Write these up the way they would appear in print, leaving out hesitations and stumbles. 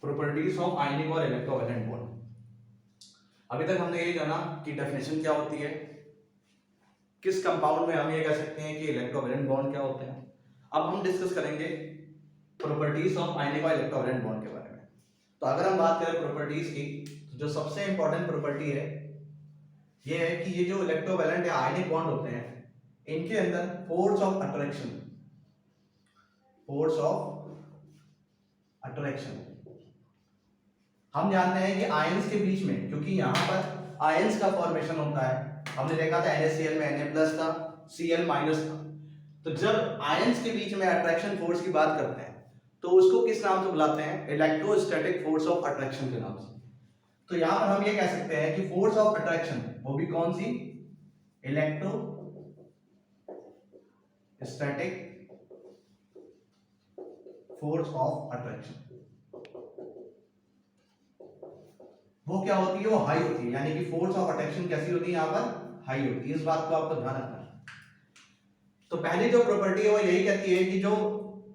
Properties of ionic और electrovalent bond. अभी तक हमने ये जाना कि डेफिनेशन क्या होती है, किस कंपाउंड में हम ये कह सकते हैं कि इलेक्ट्रोवैलेंट बॉन्ड क्या होते हैं। अब हम डिस्कस करेंगे प्रॉपर्टीज ऑफ आयनिक और इलेक्ट्रोवैलेंट बॉन्ड के बारे में। तो अगर हम बात करें प्रॉपर्टीज की, तो जो सबसे इंपॉर्टेंट प्रॉपर्टी है ये है कि ये जो इलेक्ट्रोवैलेंट या आयनिक बॉन्ड होते हैं इनके अंदर फोर्स ऑफ अट्रैक्शन हम जानते हैं कि आयंस के बीच में, क्योंकि यहां पर आयंस का फॉर्मेशन होता है, हमने देखा था NaCl में Na+ था, Cl- था। तो जब आयंस के बीच में अट्रैक्शन फोर्स की बात करते हैं तो उसको किस नाम से बुलाते हैं? इलेक्ट्रोस्टैटिक फोर्स ऑफ अट्रैक्शन के नाम से। तो यहां पर हम ये कह सकते हैं कि फोर्स ऑफ अट्रैक्शन वो भी कौन सी? Electrostatic force of attraction. वो क्या होती है? वो हाई होती है, यानी कि फोर्स ऑफ अट्रैक्शन कैसी होती है? यहां पर हाई होती है। इस बात को आपको ध्यान रखना है। तो पहली जो प्रॉपर्टी है वो यही कहती है कि जो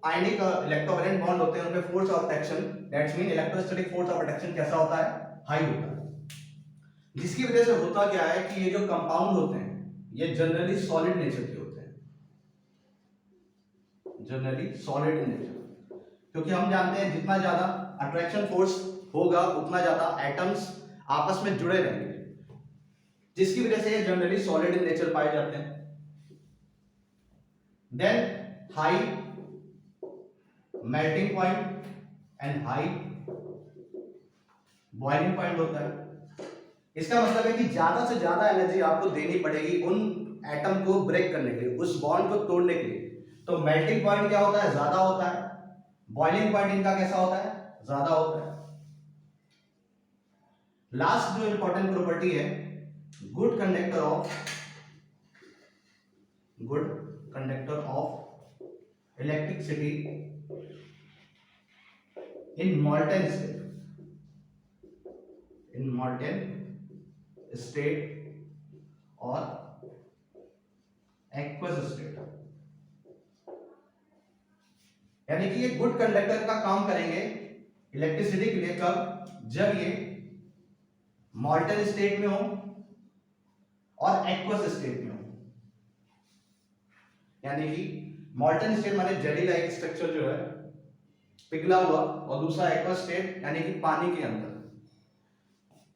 आयनिक इलेक्ट्रोवैलेंट बॉन्ड होते हैं उनमें force of attraction, that's mean electrostatic force of attraction कैसा होता है? हाई होता है। जिसकी वजह से होता क्या है कि ये जो कंपाउंड होते हैं ये जनरली सॉलिड नेचर के होते हैं, जनरली सॉलिड नेचर, क्योंकि हम जानते हैं जितना ज्यादा अट्रैक्शन फोर्स होगा उतना ज्यादा एटम्स आपस में जुड़े रहेंगे, जिसकी वजह से ये जनरली सॉलिड इन नेचर पाए जाते हैं। Then high melting point and high boiling point होता है। इसका मतलब है कि ज्यादा से ज्यादा एनर्जी आपको देनी पड़ेगी उन एटम को ब्रेक करने के लिए, उस बॉन्ड को तोड़ने के लिए। तो मेल्टिंग पॉइंट क्या होता है? ज्यादा होता है। बॉइलिंग पॉइंट इनका कैसा होता है? ज्यादा होता है। लास्ट जो इंपॉर्टेंट प्रॉपर्टी है, good conductor of electricity in molten state और एक्वस स्टेट। यानी कि ये गुड कंडक्टर का काम करेंगे इलेक्ट्रिसिटी के लिए कब? जब ये मॉल्टेन स्टेट में हो और एक्वस स्टेट में हो। यानी कि मॉल्टेन स्टेट माने जेली लाइक स्ट्रक्चर जो है पिघला हुआ, और दूसरा एक्वस स्टेट यानी कि पानी के अंदर।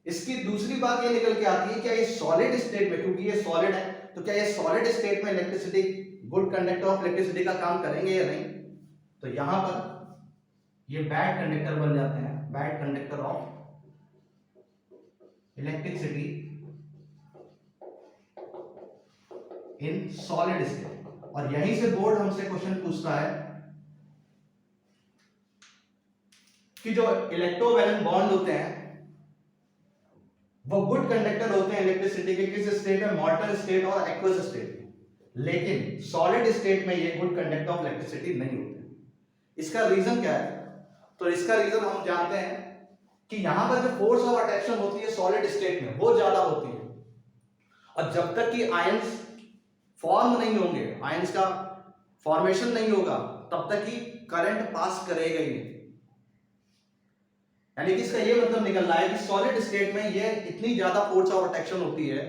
इसकी दूसरी बात ये निकल के आती है क्या ये सॉलिड स्टेट में, क्योंकि ये सॉलिड है, तो क्या ये सॉलिड स्टेट में electricity, good conductor of electricity का काम करेंगे या नहीं? तो यहां पर ये बैड कंडक्टर बन जाते हैं, bad conductor of electricity in solid state. और यहीं से बोर्ड हमसे क्वेश्चन पूछता है कि जो इलेक्ट्रोवैलेंट बॉन्ड होते हैं वो गुड कंडक्टर होते हैं इलेक्ट्रिसिटी के किस स्टेट में? मॉल्टेन स्टेट और एक्वस स्टेट में। लेकिन सॉलिड स्टेट में ये गुड कंडक्टर ऑफ इलेक्ट्रिसिटी नहीं होते। इसका रीजन क्या है? तो इसका रीजन हम जानते हैं कि यहां पर जो फोर्स ऑफ अट्रैक्शन होती है सॉलिड स्टेट में वो ज्यादा होती है, और जब तक कि आयंस फॉर्म नहीं होंगे, आयंस का फॉर्मेशन नहीं होगा, तब तक कि करंट पास करेगा ही नहीं। यानी कि इसका ये मतलब निकल रहा है कि सॉलिड स्टेट में ये इतनी ज्यादा फोर्स ऑफ अट्रैक्शन होती है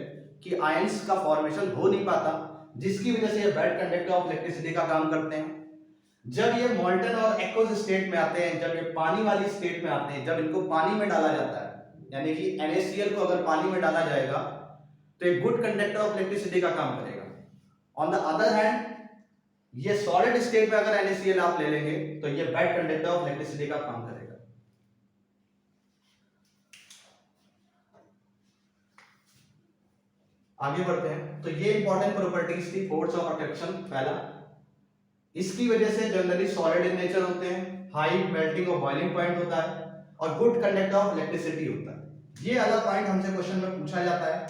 कि आयंस का फॉर्मेशन हो नहीं पाता, जिसकी वजह से ये बैड कंडक्टर ऑफ इलेक्ट्रिसिटी का काम करते हैं। जब ये मॉल्टेन और एक्वस स्टेट में आते हैं, जब ये पानी वाली स्टेट में आते हैं, जब इनको पानी में डाला जाता है, यानी कि NaCl को अगर पानी में डाला जाएगा तो ये गुड कंडक्टर ऑफ इलेक्ट्रिसिटी का काम करेगा। ऑन द अदर हैंड ये सॉलिड स्टेट में अगर NaCl आप ले लेंगे तो ये बैड कंडक्टर ऑफ इलेक्ट्रिसिटी का काम करेगा। आगे बढ़ते हैं। तो ये इंपॉर्टेंट प्रॉपर्टीज थी फोर्स ऑफ अट्रैक्शन पहला। इसकी वजह से जनरली सॉलिड इन नेचर होते हैं, हाई मेल्टिंग और बॉइलिंग पॉइंट होता है, और गुड कंडक्टर ऑफ इलेक्ट्रिसिटी होता है। ये अलग पॉइंट हमसे क्वेश्चन में पूछा जाता है।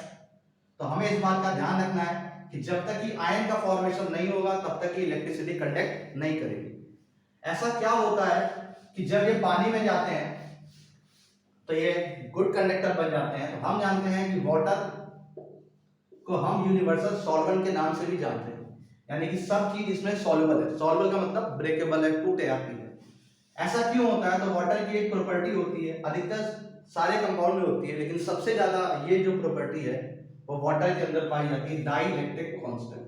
तो हमें इस बात का ध्यान रखना है कि जब तक कि आयन का फॉर्मेशन नहीं होगा तब तक कि इलेक्ट्रिसिटी कंडक्ट नहीं करेगी। ऐसा क्या होता है कि जब ये पानी में जाते हैं तो ये गुड कंडक्टर बन जाते हैं। तो हम जानते हैं कि वाटर को हम यूनिवर्सल सॉल्वेंट के नाम से भी जानते हैं, यानी कि सब चीज इसमें सॉल्युबल है। सॉल्युबल का मतलब ब्रेकेबल है, टूटे आती है। ऐसा क्यों होता है? तो वाटर की एक प्रॉपर्टी होती है, अधिकतर सारे कंपाउंड में होती है, लेकिन सबसे ज्यादा ये जो प्रॉपर्टी है वो वाटर के अंदर पाई जाती है, डाइलेक्ट्रिक कांस्टेंट।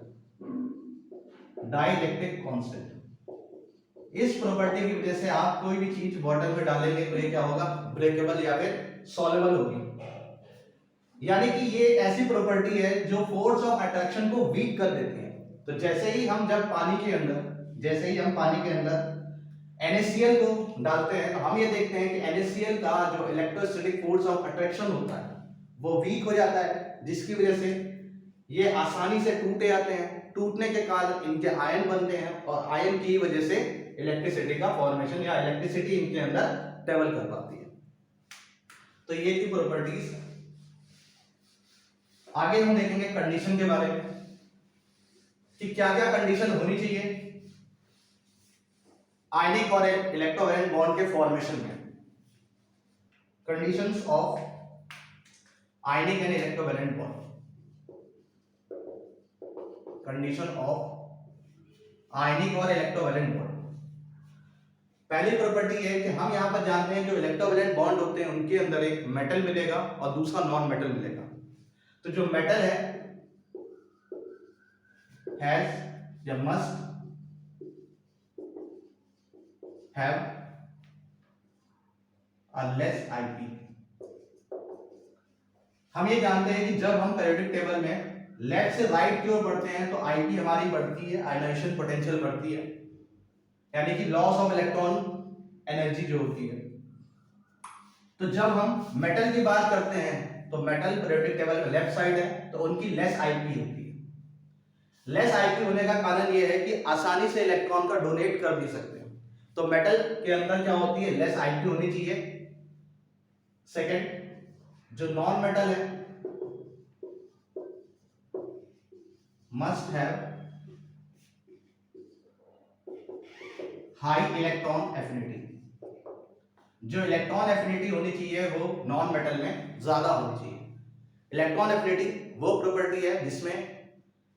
डाइलेक्ट्रिक कांस्टेंट, इस प्रॉपर्टी की वजह से आप कोई भी चीज वाटर में डालेंगे तो ये क्या होगा? ब्रेकेबल या फिर सॉल्युबल होगी। यानी कि ये एक ऐसी प्रॉपर्टी है जो फोर्स ऑफ अट्रैक्शन को वीक कर देती है। तो जैसे ही हम पानी के अंदर NaCl को डालते हैं तो हम ये देखते हैं कि NaCl का जो इलेक्ट्रोस्टैटिक फोर्स ऑफ अट्रैक्शन होता है वो वीक हो जाता है, जिसकी वजह से ये आसानी से टूटे जाते हैं। टूटने के कारण इनके आयन बनते हैं और आयन की वजह से इलेक्ट्रिसिटी का फॉर्मेशन या इलेक्ट्रिसिटी इनके अंदर ट्रेवल कर पाती है। तो ये थी प्रॉपर्टीज। आगे हम देखेंगे कंडीशन के बारे में कि क्या क्या कंडीशन होनी चाहिए आयनिक और इलेक्ट्रोवैलेंट बॉन्ड के फॉर्मेशन में। Conditions of ionic and electrovalent bond. Condition of ionic और इलेक्ट्रोवैलेंट बॉन्ड। पहली प्रॉपर्टी है कि हम यहां पर जानते हैं जो इलेक्ट्रोवैलेंट बॉन्ड होते हैं उनके अंदर एक मेटल मिलेगा और दूसरा नॉन मेटल मिलेगा। तो जो मेटल है हैज या must have a less Ip। हम ये जानते हैं कि जब हम पीरियोडिक टेबल में लेफ्ट से राइट की ओर बढ़ते हैं तो Ip हमारी बढ़ती है, आयनाइजेशन पोटेंशियल बढ़ती है, यानी कि लॉस ऑफ इलेक्ट्रॉन एनर्जी जो होती है। तो जब हम मेटल की बात करते हैं तो मेटल पीरियोडिक टेबल में लेफ्ट साइड है तो उनकी लेस Ip होती है। लेस Ip होने का कारण यह है कि आसानी से इलेक्ट्रॉन का डोनेट कर भी सकते हैं। तो मेटल के अंदर क्या होती है? लेस Ip होनी चाहिए। सेकंड, जो नॉन मेटल है must have high electron affinity. जो इलेक्ट्रॉन एफिनिटी होनी चाहिए वो नॉन मेटल में ज्यादा होनी चाहिए। इलेक्ट्रॉन एफिनिटी वो प्रॉपर्टी है जिसमें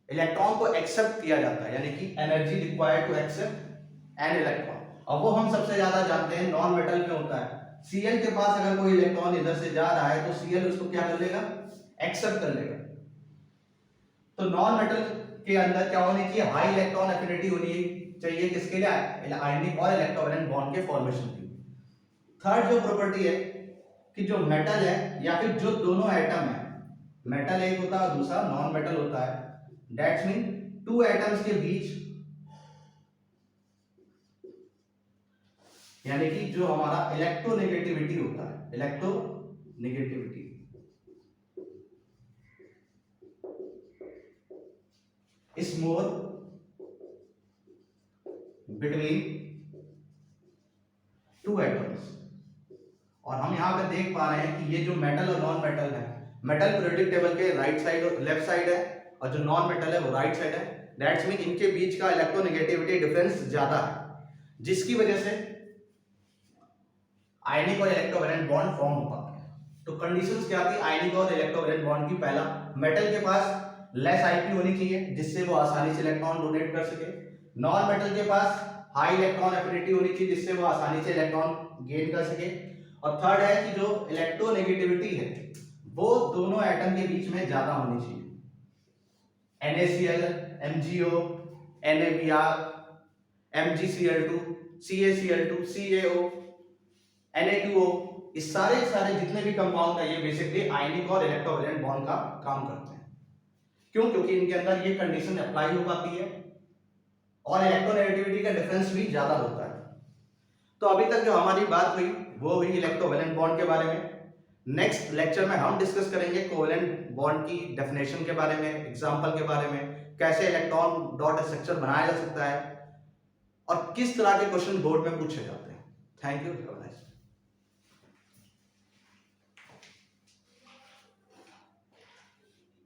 इलेक्ट्रॉन को एक्सेप्ट किया जाता है, यानी कि energy required to accept an electron, और वो हम सबसे ज्यादा जानते हैं नॉन मेटल में होता है। Cl के पास अगर कोई इलेक्ट्रॉन इधर से जा रहा है तो Cl उसको क्या कर लेगा? एक्सेप्ट कर लेगा। तो नॉन मेटल के अंदर क्या होनी चाहिए? हाई इलेक्ट्रॉन एफिनिटी होनी चाहिए, किसके लिए? आयनिक और इलेक्ट्रोवैलेंट बॉन्ड के फॉर्मेशन की। थर्ड जो प्रॉपर्टी है कि जो मेटल है या फिर जो दोनों एटम है, मेटल एक होता है और दूसरा नॉन मेटल होता है, दैट्स मीन टू एटम्स के बीच, यानी कि जो हमारा इलेक्ट्रोनेगेटिविटी होता है, electronegativity is more between two atoms. और हम यहां पर देख पा रहे हैं कि ये जो मेटल और नॉन मेटल है, मेटल पीरियोडिक टेबल के राइट साइड और लेफ्ट साइड है और जो नॉन मेटल है वो राइट साइड है। दैट्स मीन इनके बीच का इलेक्ट्रोनेगेटिविटी डिफरेंस ज्यादा है, जिसकी वजह से आयनिक और इलेक्ट्रोवैलेंट बॉन्ड फॉर्म हो पाते हैं। तो कंडीशंस क्या थी आयनिक और इलेक्ट्रोवैलेंट बॉन्ड की? पहला, मेटल के पास लेस Ip होनी चाहिए जिससे वो आसानी से इलेक्ट्रॉन डोनेट कर सके। नॉन मेटल के पास हाई इलेक्ट्रॉन एफिनिटी होनी चाहिए जिससे वो आसानी से इलेक्ट्रॉन गेन कर सके। और थर्ड है कि जो इलेक्ट्रोनेगेटिविटी है वो दोनों एटम के बीच में ज्यादा होनी चाहिए। NaCl, MgO, NaBr, MgCl2, CaCl2, CaO, Na2O, इस सारे जितने भी कंपाउंड है ये बेसिकली आयनिक और इलेक्ट्रोवैलेंट बॉन्ड का काम करते हैं। क्यों? क्योंकि इनके अंदर ये कंडीशन अप्लाई हो पाती है और इलेक्ट्रोनेगेटिविटी का डिफरेंस भी ज्यादा होता है। तो अभी तक जो हमारी बात हुई वो हुई इलेक्ट्रोवैलेंट बॉन्ड के बारे में। नेक्स्ट लेक्चर में हम डिस्कस करेंगे कोवैलेंट बॉन्ड की डेफिनेशन के बारे में, एग्जांपल के बारे में, कैसे इलेक्ट्रॉन डॉट स्ट्रक्चर बनाया जा सकता है और किस तरह के क्वेश्चन बोर्ड में पूछे जाते हैं। Thank you.